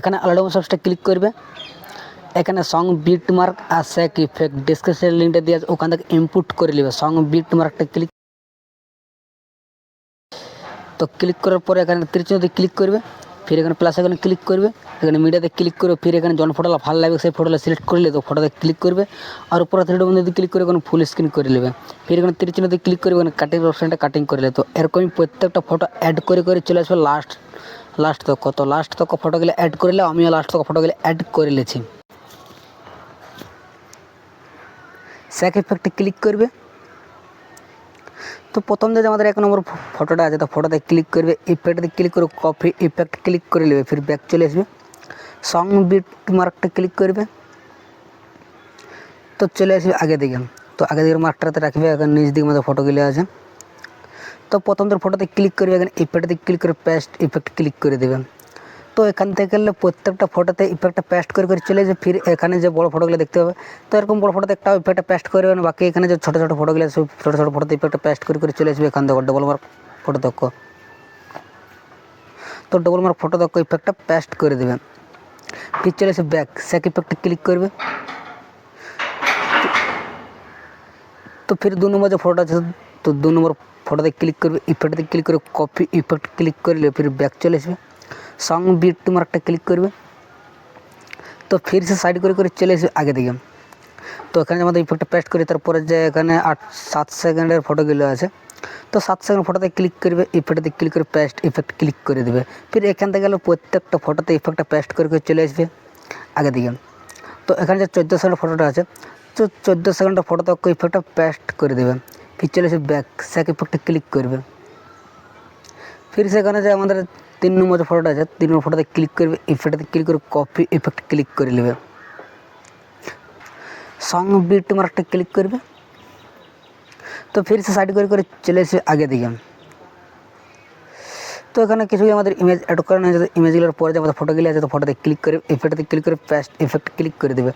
এখানে album সাবসটা click করবে। এখানে সং বিট মার্ক আর স্যাক ইফেক্ট ডিসক্রিপশনের লিঙ্কটা দিয়ে আছে, ওখান থেকে ইনপুট করে নেবে। সং বিট মার্কটা ক্লিক ক্লিক করার পরে এখানে তীরচিহ্নতে ক্লিক করবে, फिर এখানে প্লাস আইকনে ক্লিক করবে, এখানে মিডিয়াতে ক্লিক করবে, फिर এখানে জন ফটোটা ভালো লাগবে সেই ফটোটা সিলেক্ট করে নিলে তো ফটোতে ক্লিক করবে আর উপরে থ্রিডি বন্ধুতে ক্লিক করে এখানে ফুল স্ক্রিন করে নেবে। फिर এখানে তীরচিহ্নতে ক্লিক করবে, এখানে কাটিং অপশনটা কাটিং করে নেবে। তো এরকমই প্রত্যেকটা ফটো অ্যাড করে চলে আসবে লাস্ট তক। তো লাস্ট তক ফটোগুলো অ্যাড করলে আমিও লাস্ট তক ফটোগুলো অ্যাড করে নিয়েছি। স্যাক ইফেক্টে ক্লিক করবে। তো প্রথম যে আমাদের 1 নম্বর ফটোটা আছে, তো ফটোতে ক্লিক করবে, ইফেক্টে ক্লিক করে কপি ইফেক্ট ক্লিক করে নেবে, फिर ব্যাক চলে আসবে। সং বিট মার্কটা ক্লিক করবে, তো চলে আসবে আগে দিকে। তো আগে দিকের মার্কটাতে রাখবে, এখানে নিচ দিকে আমাদের ফটোগুলো আছে। তো প্রথমদের ফটোতে ক্লিক করবে, এখানে ইফেক্টে ক্লিক করে পেস্ট ইফেক্ট ক্লিক করে দেবেন। তো এখান থেকে গেলে প্রত্যেকটা ফটোতে ইফেক্টটা পেস্ট করে চলে যাবে। फिर এখানে যে বড় ফটোগুলো দেখতে পাবে, তো এরকম বড় ফটোতে একটা ইফেক্টটা পেস্ট করবে, বাকি এখানে যে ছোটো ছোটো ফটোগুলো আছে ছোটো ছোটো ফটোতে ইফেক্টটা পেস্ট করে চলে আসবে। এখান থেকে ডবল মার্ক ফটো তক, তো ডবল মার্ক ফটো তক ইফেক্টটা পেস্ট করে দেবেন। फिर চলে আসবে ব্যাক, স্যাক ইফেক্টে ক্লিক করবে। তো फिर 2 নম্বর যে ফটোটা আছে, তো 2 নম্বর ফটোতে ক্লিক করবে, ইফেক্টে ক্লিক করে কপি ইফেক্ট ক্লিক করলে फिर ব্যাক চলে আসবে। সং বিট মার্কটা ক্লিক করবে, তো फिर से সাইড করে চলে আসবে আগে দিকে। তো এখানে আমাদের ইফেক্টটা পেস্ট করি, তারপরে যে এখানে 7 সেকেন্ডের ফটোগুলো আছে, তো 7 সেকেন্ড ফটোতে ক্লিক করবে, ইফেক্টে ক্লিক করে পেস্ট ইফেক্ট ক্লিক করে দেবে। फिर এখান থেকে গেলে প্রত্যেকটা ফটোতে ইফেক্টটা পেস্ট করে চলে আসবে আগে দিকে। তো এখানে যে 14 সেকেন্ড ফটোটা আছে, তো 14 সেকেন্ডের ফটোতে ইফেক্টটা পেস্ট করে দেবে। फिर চলে আসবে ব্যাক, স্যাক ইফেক্টে ক্লিক করবে। फिर সেখানে যে আমাদের 3 নম্বর যে ফটোটা আছে, 3 নম্বর ফটোতে ক্লিক করবে, ইফেক্টে ক্লিক করে কপি ইফেক্ট ক্লিক করে নেবে। সং বিট মার্কটা ক্লিক করবে, তো फिर से সাইড করে চলে আসবে আগে দিকে। তো এখানে কিছু আমাদের ইমেজ অ্যাড করানো হয়েছে, ইমেজগুলোর পরে যে আমাদের ফটোগুলি আছে, তো ফটোতে ক্লিক করে ইফেক্টে ক্লিক করে পেস্ট ইফেক্ট ক্লিক করে দেবে।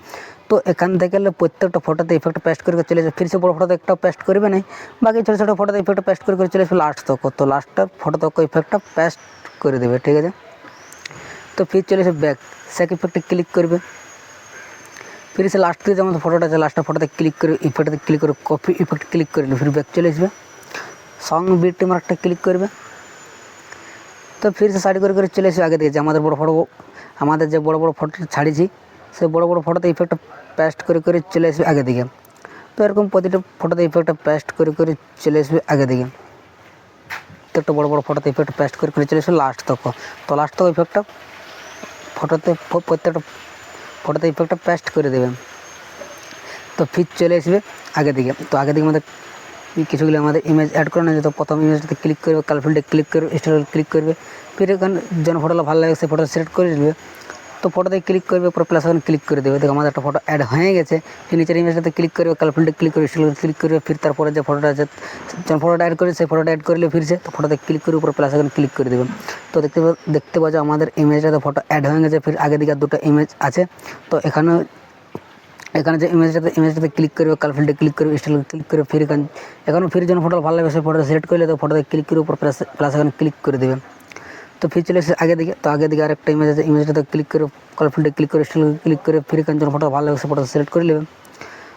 তো এখান থেকে গেলে প্রত্যেকটা ফটোতে ইফেক্ট পেস্ট করে চলে আসবে। फिर से বড় ফটোতে একটা পেস্ট করবে না, বাকি ছোটো ছোটো ফটোতে ইফেক্ট পেস্ট করে চলে আসবে লাস্ট তক। তো লাস্টটা ফটো তক ইফেক্টটা পেস্ট করে দেবে, ঠিক আছে। তো फिर চলে আসবে ব্যাক, স্যাক ইফেক্টে ক্লিক করবে। फिर से लास्ट के যেমন ফটোটা আছে, লাস্টের ফটোতে ক্লিক করে ইফেক্টে ক্লিক করে কপি ইফেক্ট ক্লিক করে নেবে, फिर ব্যাক চলে আসবে। সং বিট মার্কটা ক্লিক করবে, তো फिर से সাইড করে চলে আসবে আগে দিকে। যে আমাদের আমাদের যে বড় বড় ফটো ছাড়িয়েছি, সেই বড় বড় ফটোতে ইফেক্টটা পেস্ট করে চলে আসবে আগে দিকে। তো এরকম প্রতিটা ফটোতে ইফেক্টটা পেস্ট করে চলে আসবে আগে দিকে। প্রত্যেকটা বড় বড় ফটোতে ইফেক্ট পেস্ট করে চলে আসবে লাস্ট তক। তো লাস্ট তক ইফেক্টটা প্রত্যেকটা ফটোতে ইফেক্টটা পেস্ট করে দেবেন। তো फिर চলে আসবে আগে দিকে। তো আগে দিকে আমাদের কিছুগুলো আমাদের ইমেজ অ্যাড করানো আছে। তো প্রথম ইমেজটাতে ক্লিক করবে, কালার ফিল্ডে ক্লিক করবে, স্টাইল ক্লিক করবে, फिर এখানে যেন ফটোটা ভালো লাগে সেই ফটোটা সিলেক্ট করে নেবে। তো ফটোতে ক্লিক করবে, উপরে প্লাস আইকনে ক্লিক করে দেবে। দেখো আমাদের একটা ফটো অ্যাড হয়ে গেছে। फिर নিচের ইমেজটাতে ক্লিক করবে, কালার ফিল্ডে ক্লিক করবে, স্টাইল ক্লিক করবে, फिर তারপরে যে ফটোটা আছে, যখন ফটোটা অ্যাড করে সেই ফটোটা অ্যাড করলে फिर से তো ফটোতে ক্লিক করে উপরে প্লাস আইকনে ক্লিক করে দেবেন। তো দেখতে পাচ্ছ আমাদের ইমেজটাতে ফটো অ্যাড হয়ে গেছে। फिर আগে দিকে দুটো ইমেজ আছে। তো এখানে যে ইমেজটাতে ক্লিক করবে, কালার ফিল্ডে ক্লিক করবে, স্টাইল ক্লিক করে फिर फिर যেন ফটো ভালো লাগে সেই ফটোটা সিলেক্ট করলে তো ফটোতে ক্লিক করে উপর প্লাস আইকনে ক্লিক করে দেবেন। তো फिर চলে এসে আগে দিকে। তো আগে দিকে আরেকটা ইমেজ আছে, ইমেজটাতে ক্লিক করে কালার ফিল্ডে ক্লিক করে স্টাইল ক্লিক করে फिर যেন ফটো ভালো লাগে সেই ফটোটা সিলেক্ট করে নেবেন।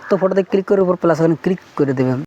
তো ফটোতে ক্লিক করে উপর প্লাস আইকনে ক্লিক করে দেবেন।